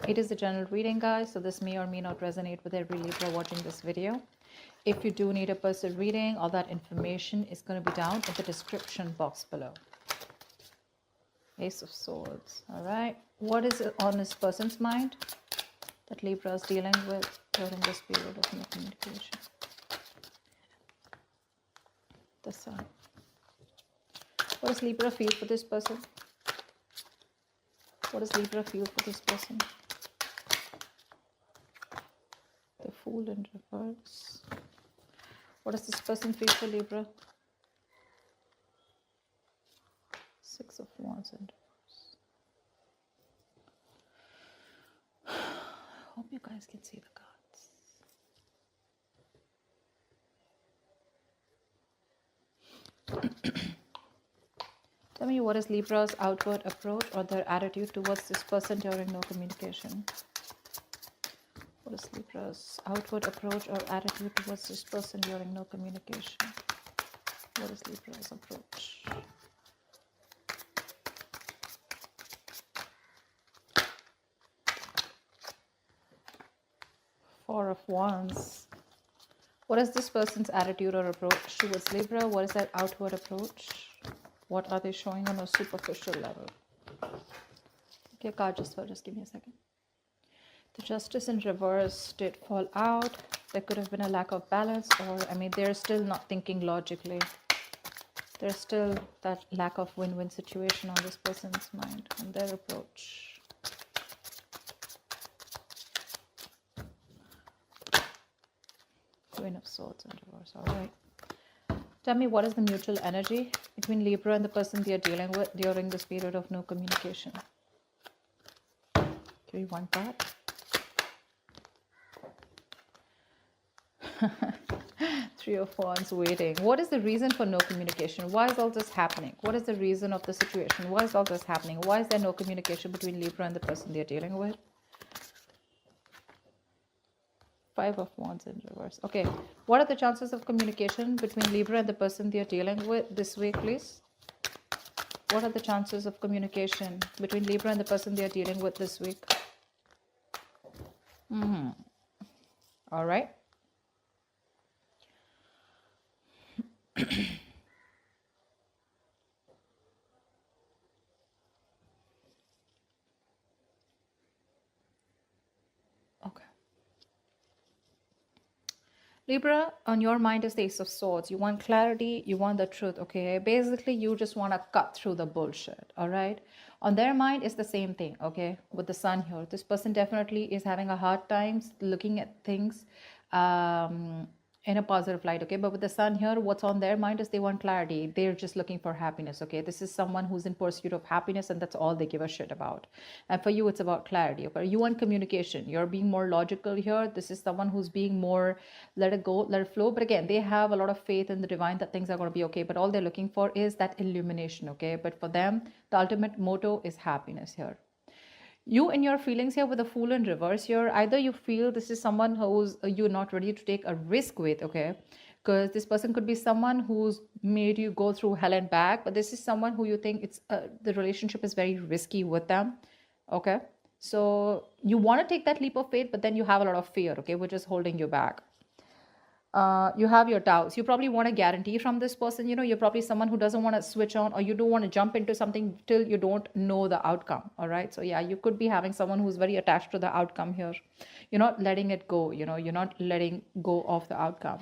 It is a general reading, guys, so this may or may not resonate with every Libra watching this video. If you do need a personal reading, all that information is going to be down in the description box below. Ace of Swords. All right. What is on this person's mind that Libra is dealing with during this period of no communication? The Sun. What does Libra feel for this person? What does Libra feel for this person? The Fool in reverse. What does this person feel for Libra? Six of Wands in reverse. Hope you guys can see the cards. Tell me, what is Libra's outward approach or their attitude towards this person during no communication? What is Libra's outward approach or attitude towards this person during no communication? What is Libra's approach? Four of Wands. What is this person's attitude or approach towards Libra? What is their outward approach? What are they showing on a superficial level? Okay, card just give me a second. The Justice in reverse did fall out. There could have been a lack of balance, or I mean, they're still not thinking logically. There's still that lack of win-win situation on this person's mind and their approach. Queen of Swords in reverse. All right. Tell me, what is the mutual energy between Libra and the person they are dealing with during this period of no communication? Give me one card. Three of Wands, waiting. What is the reason for no communication? Why is all this happening? What is the reason of the situation? Why is all this happening? Why is there no communication between Libra and the person they are dealing with? Five of Wands in reverse. Okay, what are the chances of communication between Libra and the person they are dealing with this week, please? What are the chances of communication between Libra and the person they are dealing with this week? All right. Libra, on your mind is the Ace of Swords. You want clarity, you want the truth, okay? Basically, you just want to cut through the bullshit, all right? On their mind is the same thing, okay? With the Sun here. This person definitely is having a hard time looking at things in a positive light, okay? But with the Sun here, what's on their mind is they want clarity. They're just looking for happiness, okay? This is someone who's in pursuit of happiness, and that's all they give a shit about. And for you, it's about clarity, okay? You want communication. You're being more logical here. This is someone who's being more, let it go, let it flow. But again, they have a lot of faith in the divine that things are going to be okay. But all they're looking for is that illumination, okay? But for them, the ultimate motto is happiness here. You and your feelings here with the Fool in reverse here, either you feel this is someone who's you're not ready to take a risk with, okay? Because this person could be someone who's made you go through hell and back, but this is someone who you think it's the relationship is very risky with them, okay? So you want to take that leap of faith, but then you have a lot of fear, okay, which is holding you back. You have your doubts. You probably want a guarantee from this person. You know, you're probably someone who doesn't want to switch on, or you don't want to jump into something till you don't know the outcome. All right. So yeah, you could be having someone who's very attached to the outcome here. You're not letting it go. You know, you're not letting go of the outcome.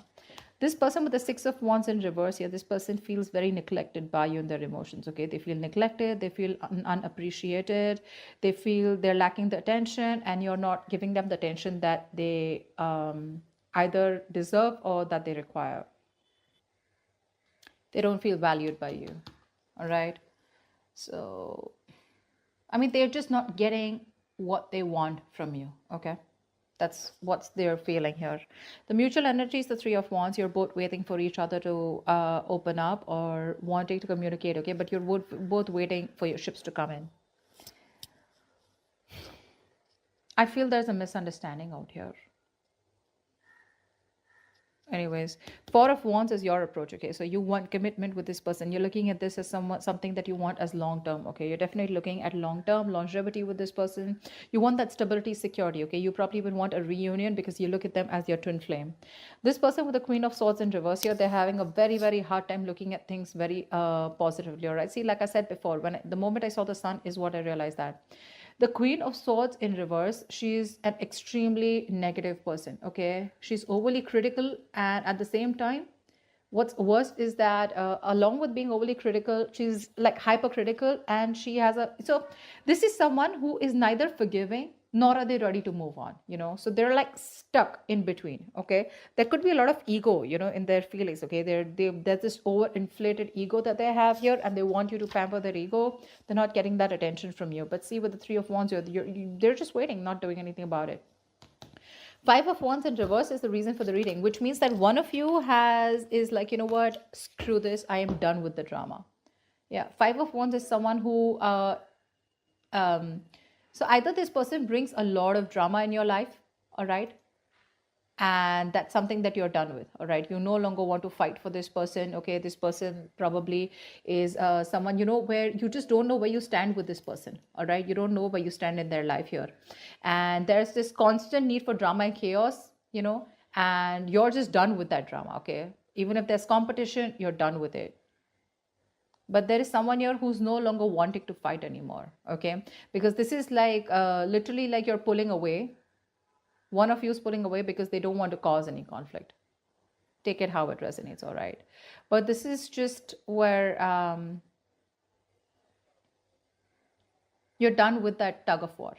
This person with the Six of Wands in reverse here, this person feels very neglected by you in their emotions, okay? They feel neglected, they feel unappreciated, they feel they're lacking the attention, and you're not giving them the attention that they either deserve or that they require. They don't feel valued by you, all right? So, I mean, they're just not getting what they want from you, okay? That's what they're feeling here. The mutual energy is the Three of Wands. You're both waiting for each other to open up or wanting to communicate, okay? But you're both waiting for your ships to come in. I feel there's a misunderstanding out here. Anyways, Four of Wands is your approach. Okay, so you want commitment with this person. You're looking at this as something that you want as long term. Okay, you're definitely looking at long term longevity with this person. You want that stability, security. Okay, you probably even want a reunion because you look at them as your twin flame. This person with the Queen of Swords in reverse here, they're having a very hard time looking at things very positively. All right, see, like I said before, the moment I saw the sun is what I realized that the Queen of Swords in reverse, she's an extremely negative person. Okay, she's overly critical, and at the same time, what's worse is that along with being overly critical, she's like hypercritical, and she has a so this is someone who is neither forgiving nor are they ready to move on, so they're like stuck in between. Okay, there could be a lot of ego, in their feelings. Okay, there's this overinflated ego that they have here, and they want you to pamper their ego. They're not getting that attention from you. But see, with the Three of Wands, they're just waiting, not doing anything about it. Five of Wands in reverse is the reason for the reading, which means that one of you is like, you know what, screw this, I am done with the drama. Yeah, Five of Wands is someone who, so either this person brings a lot of drama in your life, all right, and that's something that you're done with. All right, you no longer want to fight for this person. Okay, this person probably is someone, where you just don't know where you stand with this person. All right, you don't know where you stand in their life here, and there's this constant need for drama and chaos, and you're just done with that drama. Okay, even if there's competition, you're done with it. But there is someone here who's no longer wanting to fight anymore. Okay, because this is like literally like you're pulling away. One of you is pulling away because they don't want to cause any conflict. Take it how it resonates, all right? But this is just where you're done with that tug of war.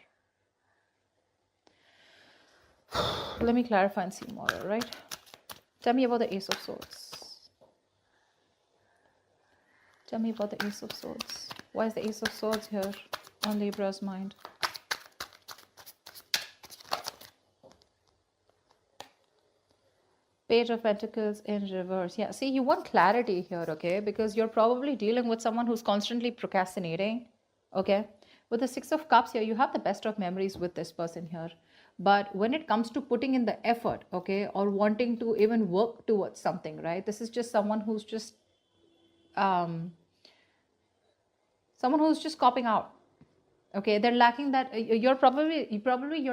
Let me clarify and see more, all right? Tell me about the Ace of Swords. Tell me about the Ace of Swords. Why is the Ace of Swords here on Libra's mind? Page of Pentacles in reverse. Yeah, see, you want clarity here, okay? Because you're probably dealing with someone who's constantly procrastinating, okay? With the Six of Cups here, you have the best of memories with this person here. But when it comes to putting in the effort, okay, or wanting to even work towards something, right? This is just someone who's just copping out. Okay, they're lacking that. You're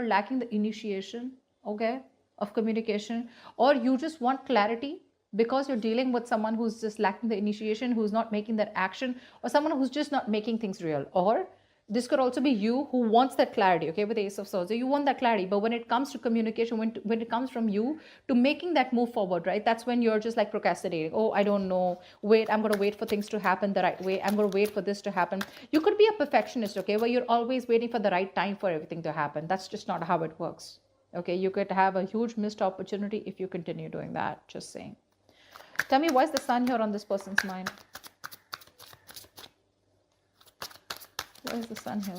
lacking the initiation, okay, of communication, or you just want clarity because you're dealing with someone who's just lacking the initiation, who's not making that action, or someone who's just not making things real. Or this could also be you who wants that clarity, okay, with the Ace of Swords. So you want that clarity, but when it comes to communication, when it comes from you to making that move forward, right, that's when you're just like procrastinating. Oh, I don't know. Wait, I'm going to wait for things to happen the right way. I'm going to wait for this to happen. You could be a perfectionist, okay, where you're always waiting for the right time for everything to happen. That's just not how it works. Okay, you could have a huge missed opportunity if you continue doing that. Just saying. Tell me, why is the Sun here on this person's mind? Why is the Sun here?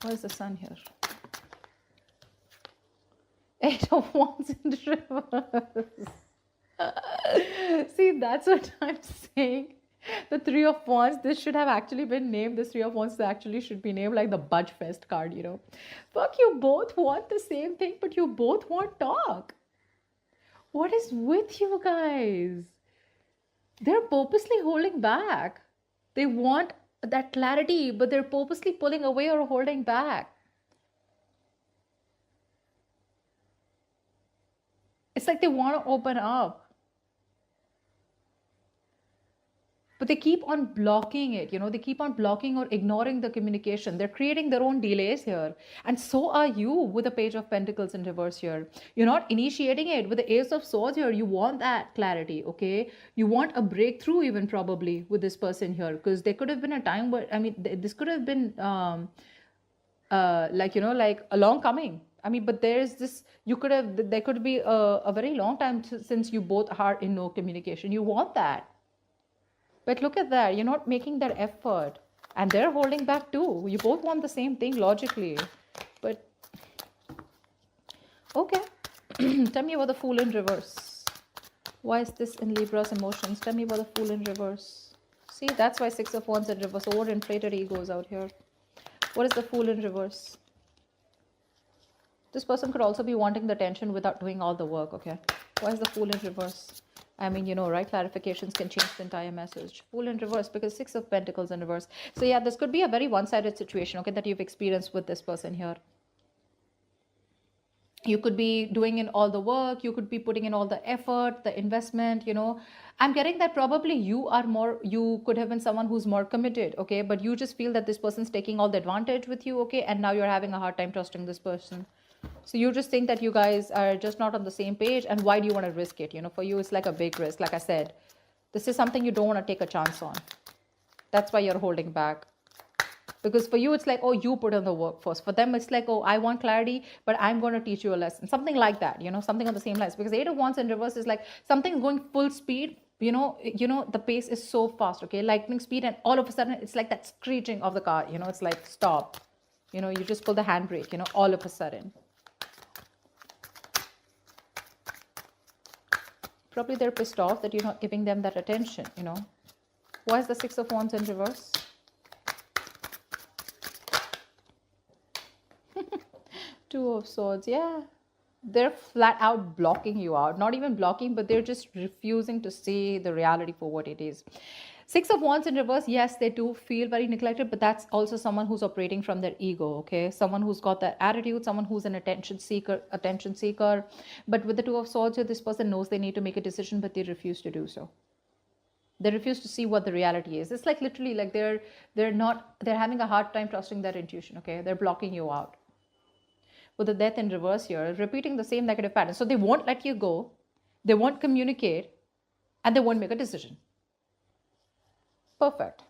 Why is the Sun here? Eight of Wands in reverse. See, that's what I'm saying. The Three of Wands, this should have actually been named, this Three of Wands actually should be named like the Budge Fest card, Fuck, you both want the same thing, but you both want talk. What is with you guys? They're purposely holding back. They want that clarity, but they're purposely pulling away or holding back. It's like they want to open up, but they keep on blocking it. They keep on blocking or ignoring the communication. They're creating their own delays here. And so are you with the Page of Pentacles in reverse here. You're not initiating it. With the Ace of Swords here, you want that clarity, okay? You want a breakthrough even probably with this person here, because there could have been a time where, this could have been like a long coming. But there's this, there could be a very long time since you both are in no communication. You want that. But look at that, you're not making that effort. And they're holding back too. You both want the same thing logically. But, okay. Tell me about the Fool in reverse. Why is this in Libra's emotions? Tell me about the Fool in reverse. See, that's why Six of Wands in reverse. Overinflated egos out here. What is the Fool in reverse? This person could also be wanting the attention without doing all the work, okay? Why is the Fool in reverse? I mean, you know, right? Clarifications can change the entire message. Fool in reverse because Six of Pentacles in reverse. So yeah, this could be a very one-sided situation, okay, that you've experienced with this person here. You could be doing in all the work, you could be putting in all the effort, the investment, you know. I'm getting that probably you could have been someone who's more committed, okay, but you just feel that this person's taking all the advantage with you, okay, and now you're having a hard time trusting this person. So you just think that you guys are just not on the same page, and why do you want to risk it? You know, for you it's like a big risk. Like I said, this is something you don't want to take a chance on. That's why you're holding back. Because for you, it's like, oh, you put in the work first. For them, it's like, oh, I want clarity, but I'm going to teach you a lesson. Something like that, you know, something on the same lines. Because Eight of Wands in reverse is like something's going full speed. The pace is so fast, okay? Lightning speed, and all of a sudden, it's like that screeching of the car. You know, it's like, stop. You know, you just pull the handbrake, you know, all of a sudden. Probably they're pissed off that you're not giving them that attention, you know. Why is the Six of Wands in reverse? Two of Swords, yeah. They're flat out blocking you out. Not even blocking, but they're just refusing to see the reality for what it is. Six of Wands in reverse, yes, they do feel very neglected, but that's also someone who's operating from their ego, okay? Someone who's got that attitude, someone who's an attention seeker. But with the Two of Swords here, this person knows they need to make a decision, but they refuse to do so. They refuse to see what the reality is. It's like literally like they're having a hard time trusting their intuition, okay? They're blocking you out. With the Death in reverse here, repeating the same negative pattern. So they won't let you go, they won't communicate, and they won't make a decision. Perfect.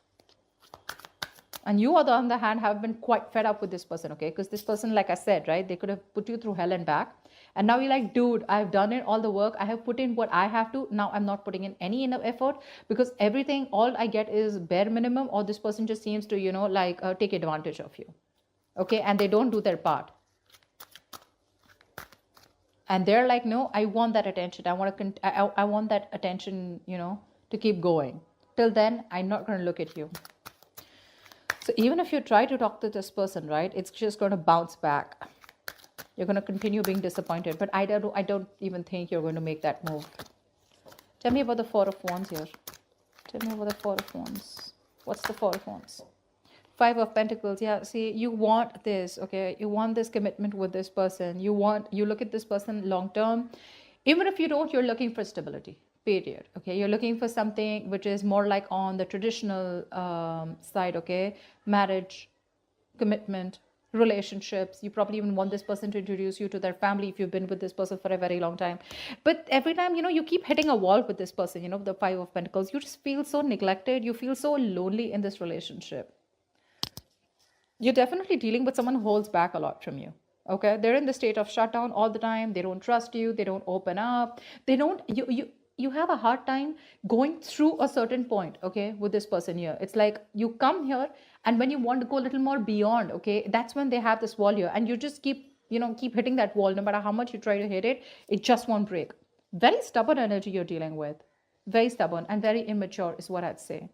And you, on the other hand, have been quite fed up with this person, okay? Because this person, like I said, right, they could have put you through hell and back. And now you're like, dude, I've done it, all the work. I have put in what I have to. Now I'm not putting in any enough effort because everything, all I get is bare minimum, or this person just seems to, you know, like take advantage of you. Okay? And they don't do their part. And they're like, no, I want that attention. I want that attention, you know, to keep going. Till then, I'm not going to look at you. So even if you try to talk to this person, right, it's just going to bounce back. You're going to continue being disappointed. But I don't even think you're going to make that move. Tell me about the Four of Wands here. Tell me about the Four of Wands. What's the Four of Wands? Five of Pentacles. Yeah, see, you want this, okay? You want this commitment with this person. You look at this person long term. Even if you don't, you're looking for stability, period. Okay, you're looking for something which is more like on the traditional side, okay? Marriage, commitment, relationships. You probably even want this person to introduce you to their family if you've been with this person for a very long time. But every time, you know, you keep hitting a wall with this person, you know, the Five of Pentacles, you just feel so neglected. You feel so lonely in this relationship. You're definitely dealing with someone who holds back a lot from you. Okay, they're in the state of shutdown all the time. They don't trust you. They don't open up. They don't. You have a hard time going through a certain point. Okay, with this person here, it's like you come here, and when you want to go a little more beyond, okay, that's when they have this wall here, and you just keep hitting that wall. No matter how much you try to hit it, it just won't break. Very stubborn energy you're dealing with. Very stubborn and very immature is what I'd say.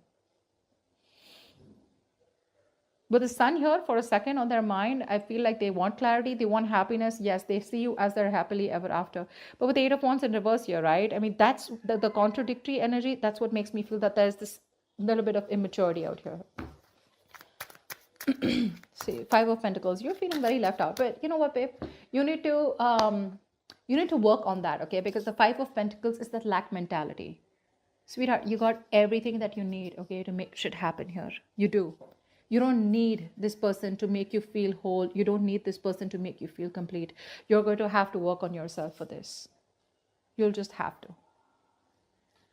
With the Sun here for a second on their mind, I feel like they want clarity, they want happiness. Yes, they see you as their happily ever after. But with the Eight of Wands in reverse here, right? I mean, that's the contradictory energy. That's what makes me feel that there's this little bit of immaturity out here. See, Five of Pentacles, you're feeling very left out. But you know what, babe? You need to work on that, okay? Because the Five of Pentacles is that lack mentality. Sweetheart, you got everything that you need, okay, to make shit happen here. You do. You don't need this person to make you feel whole. You don't need this person to make you feel complete. You're going to have to work on yourself for this. You'll just have to.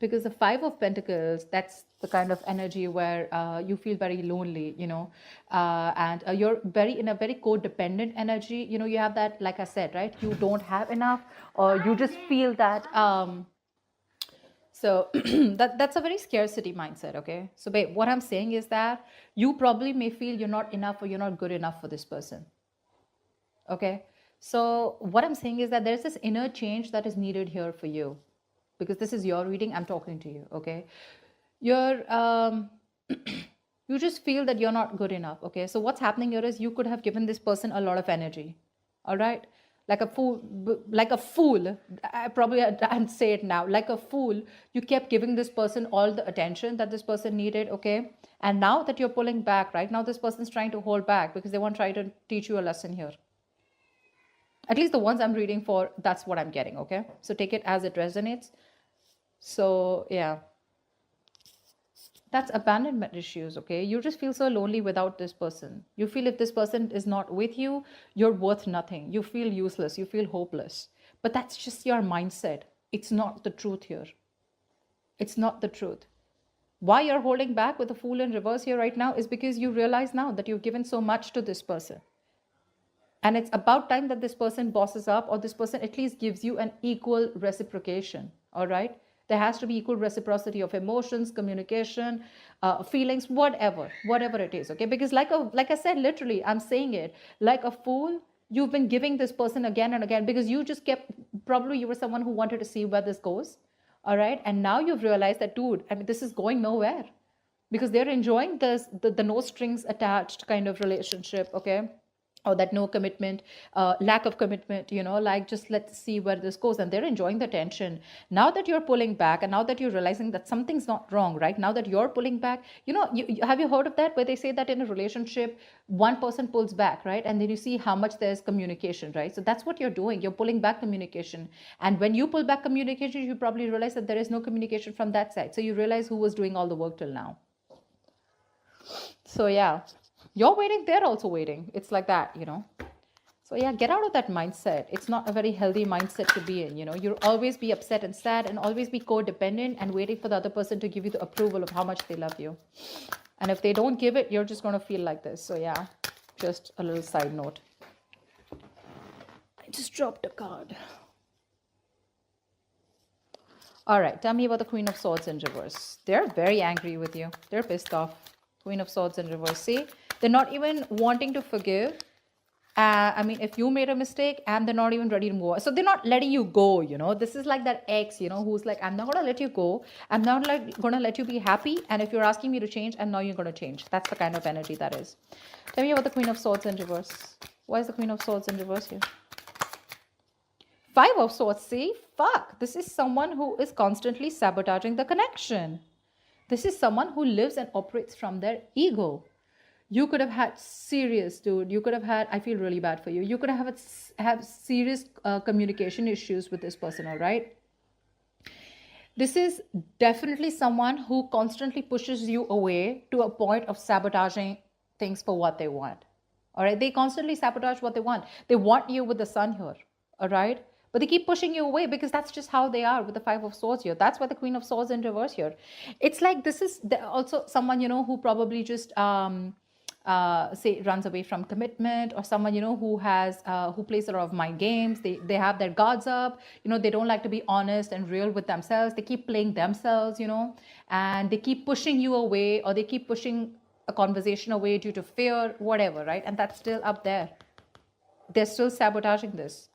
Because the Five of Pentacles, that's the kind of energy where you feel very lonely, you know, and you're in a very codependent energy. You know, you have that, like I said, right? You don't have enough, or you just feel that... So that's a very scarcity mindset, okay? So babe, what I'm saying is that you probably may feel you're not enough or you're not good enough for this person, okay? So what I'm saying is that there's this inner change that is needed here for you, because this is your reading. I'm talking to you, okay? You just feel that you're not good enough, okay? So what's happening here is you could have given this person a lot of energy, all right? like a fool. I probably and say it now, like a fool. You kept giving this person all the attention that this person needed, okay? And now that you're pulling back, right now, this person's trying to hold back because they want to try to teach you a lesson here. At least the ones I'm reading for, that's what I'm getting, okay? So take it as it resonates. So yeah, that's abandonment issues, okay? You just feel so lonely without this person. You feel if this person is not with you, you're worth nothing. You feel useless. You feel hopeless. But that's just your mindset. It's not the truth here. It's not the truth. Why you're holding back with the Fool in reverse here right now is because you realize now that you've given so much to this person. And it's about time that this person bosses up, or this person at least gives you an equal reciprocation, all right? There has to be equal reciprocity of emotions, communication, feelings, whatever it is, okay? Because like I said, literally, I'm saying it, like a fool, you've been giving this person again and again because you just kept, probably you were someone who wanted to see where this goes, all right? And now you've realized that, dude, I mean, this is going nowhere because they're enjoying this, the no strings attached kind of relationship, okay? Or that no commitment, lack of commitment, you know, like just let's see where this goes. And they're enjoying the tension. Now that you're pulling back and now that you're realizing that something's not wrong, right? Now that you're pulling back, you know, have you heard of that where they say that in a relationship, one person pulls back, right? And then you see how much there's communication, right? So that's what you're doing. You're pulling back communication. And when you pull back communication, you probably realize that there is no communication from that side. So you realize who was doing all the work till now. So yeah. You're waiting, they're also waiting. It's like that, you know. So yeah, get out of that mindset. It's not a very healthy mindset to be in, you know. You'll always be upset and sad and always be codependent and waiting for the other person to give you the approval of how much they love you. And if they don't give it, you're just going to feel like this. So yeah, just a little side note. I just dropped a card. All right, tell me about the Queen of Swords in reverse. They're very angry with you. They're pissed off. Queen of Swords in reverse. See? They're not even wanting to forgive. I mean, if you made a mistake and they're not even ready to move on. So they're not letting you go, you know. This is like that ex, you know, who's like, I'm not going to let you go. I'm not going to let you be happy. And if you're asking me to change, and now you're going to change. That's the kind of energy that is. Tell me about the Queen of Swords in reverse. Why is the Queen of Swords in reverse here? Five of Swords. See? Fuck. This is someone who is constantly sabotaging the connection. This is someone who lives and operates from their ego. You could have had serious, dude. You could have had, I feel really bad for you. You could have serious communication issues with this person, all right? This is definitely someone who constantly pushes you away to a point of sabotaging things for what they want, all right? They constantly sabotage what they want. They want you with the Sun here, all right? But they keep pushing you away because that's just how they are with the Five of Swords here. That's why the Queen of Swords in reverse here. It's like this is also someone, you know, who probably just say runs away from commitment, or someone, you know, who has who plays a lot of mind games. They have their guards up, you know. They don't like to be honest and real with themselves. They keep playing themselves, you know, and they keep pushing you away, or they keep pushing a conversation away due to fear, whatever, right? And that's still up there. They're still sabotaging this.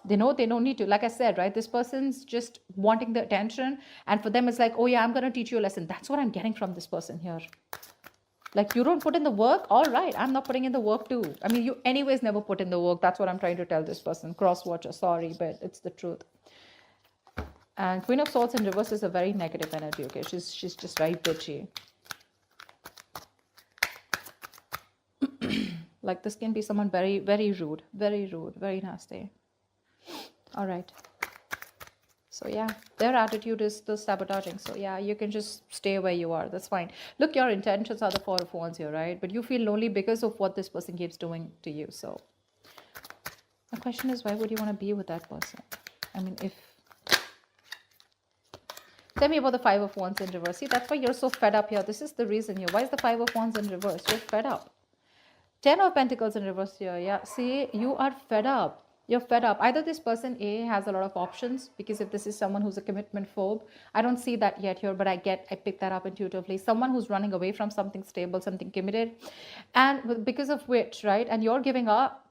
They know they don't need to. Like I said, right, this person's just wanting the attention, and for them it's like, oh yeah, I'm going to teach you a lesson. That's what I'm getting from this person here. Like, you don't put in the work, all right, I'm not putting in the work too. I mean, you anyways never put in the work. That's what I'm trying to tell this person. Cross-watcher, sorry, but it's the truth. And Queen of Swords in reverse is a very negative energy, okay? She's just very bitchy. Like, this can be someone very, very rude, very nasty. All right. So yeah, their attitude is the sabotaging. So yeah, you can just stay where you are. That's fine. Look, your intentions are the Four of Wands here, right? But you feel lonely because of what this person keeps doing to you. So the question is, why would you want to be with that person? I mean, if... Tell me about the Five of Wands in reverse. See, that's why you're so fed up here. This is the reason here. Why is the Five of Wands in reverse? You're fed up. Ten of Pentacles in reverse here. Yeah, see, you are fed up. You're fed up. Either this person A has a lot of options, because if this is someone who's a commitment phobe, I don't see that yet here, but I pick that up intuitively. Someone who's running away from something stable, something committed, and because of which, right? And you're giving up.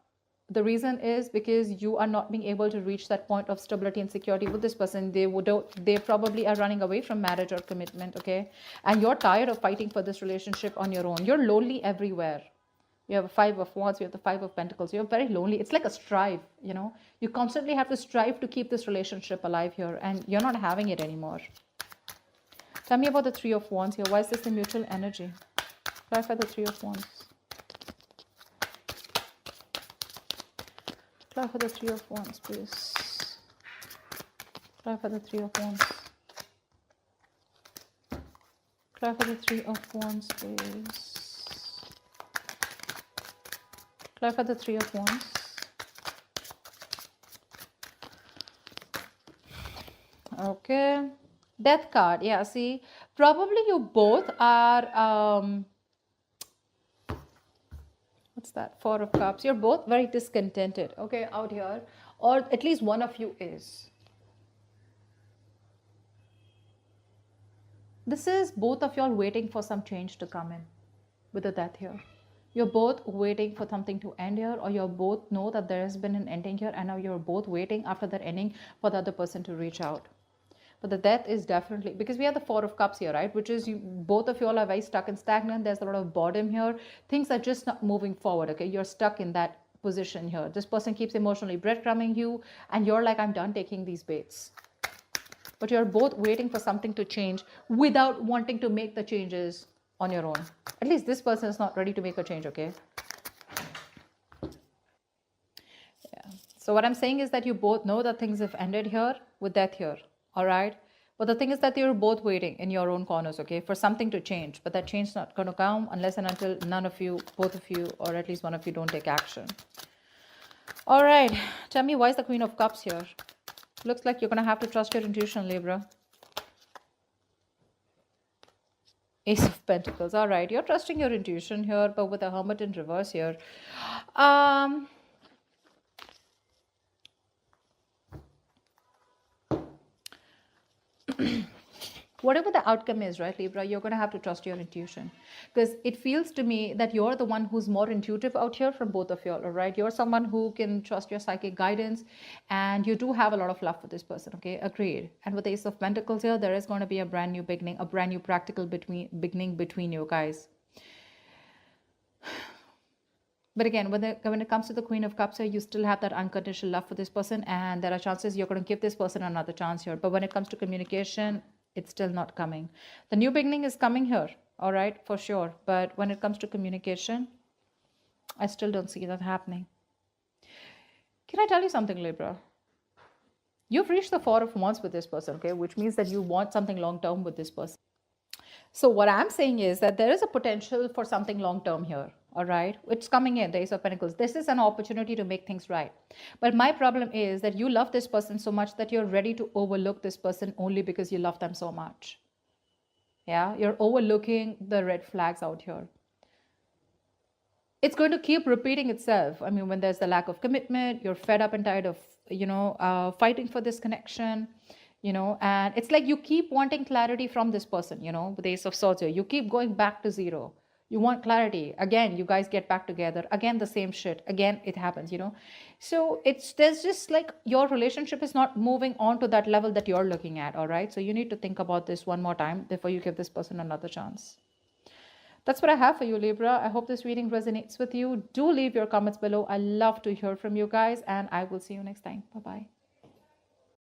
The reason is because you are not being able to reach that point of stability and security with this person. They probably are running away from marriage or commitment, okay? And you're tired of fighting for this relationship on your own. You're lonely everywhere. You have a Five of Wands, you have the Five of Pentacles. You're very lonely. It's like a strive, you know. You constantly have to strive to keep this relationship alive here, and you're not having it anymore. Tell me about the Three of Wands here. Why is this the mutual energy? Clarify the Three of Wands. Clarify the Three of Wands, please. Clarify the Three of Wands. Clarify the Three of Wands, please. Clarify the Three of Wands. Okay. Death card. Yeah, see, probably you both are, what's that? Four of Cups. You're both very discontented, okay, out here. Or at least one of you is. This is both of y'all waiting for some change to come in with the Death here. You're both waiting for something to end here, or you both know that there has been an ending here, and now you're both waiting after that ending for the other person to reach out. But the Death is definitely, because we have the Four of Cups here, right? Which is, both of you all are very stuck and stagnant. There's a lot of boredom here. Things are just not moving forward, okay? You're stuck in that position here. This person keeps emotionally breadcrumbing you, and you're like, I'm done taking these baits. But you're both waiting for something to change without wanting to make the changes on your own. At least this person is not ready to make a change, okay? Yeah. So what I'm saying is that you both know that things have ended here with Death here, all right? But the thing is that you're both waiting in your own corners, okay, for something to change. But that change is not going to come unless and until none of you, both of you, or at least one of you don't take action. All right. Tell me, why is the Queen of Cups here? Looks like you're going to have to trust your intuition, Libra. Ace of Pentacles. All right. You're trusting your intuition here, but with a Hermit in reverse here. Whatever the outcome is, right, Libra, you're going to have to trust your intuition, because it feels to me that you're the one who's more intuitive out here from both of you all, all right? You're someone who can trust your psychic guidance, and you do have a lot of love for this person, okay? Agreed. And with the Ace of Pentacles here, there is going to be a brand new beginning, a brand new practical beginning between you guys. But again, when it comes to the Queen of Cups here, you still have that unconditional love for this person, and there are chances you're going to give this person another chance here. But when it comes to communication, it's still not coming. The new beginning is coming here, all right, for sure. But when it comes to communication, I still don't see that happening. Can I tell you something, Libra? You've reached the Four of Wands with this person, okay, which means that you want something long-term with this person. So what I'm saying is that there is a potential for something long-term here. All right, it's coming in, the Ace of Pentacles. This is an opportunity to make things right. But my problem is that you love this person so much that you're ready to overlook this person only because you love them so much. Yeah, you're overlooking the red flags out here. It's going to keep repeating itself. I mean, when there's the lack of commitment, you're fed up and tired of, fighting for this connection. And it's like you keep wanting clarity from this person, with the Ace of Swords here. You keep going back to zero. You want clarity. Again, you guys get back together. Again, the same shit. Again, it happens, So there's just like your relationship is not moving on to that level that you're looking at, all right? So you need to think about this one more time before you give this person another chance. That's what I have for you, Libra. I hope this reading resonates with you. Do leave your comments below. I love to hear from you guys, and I will see you next time. Bye-bye.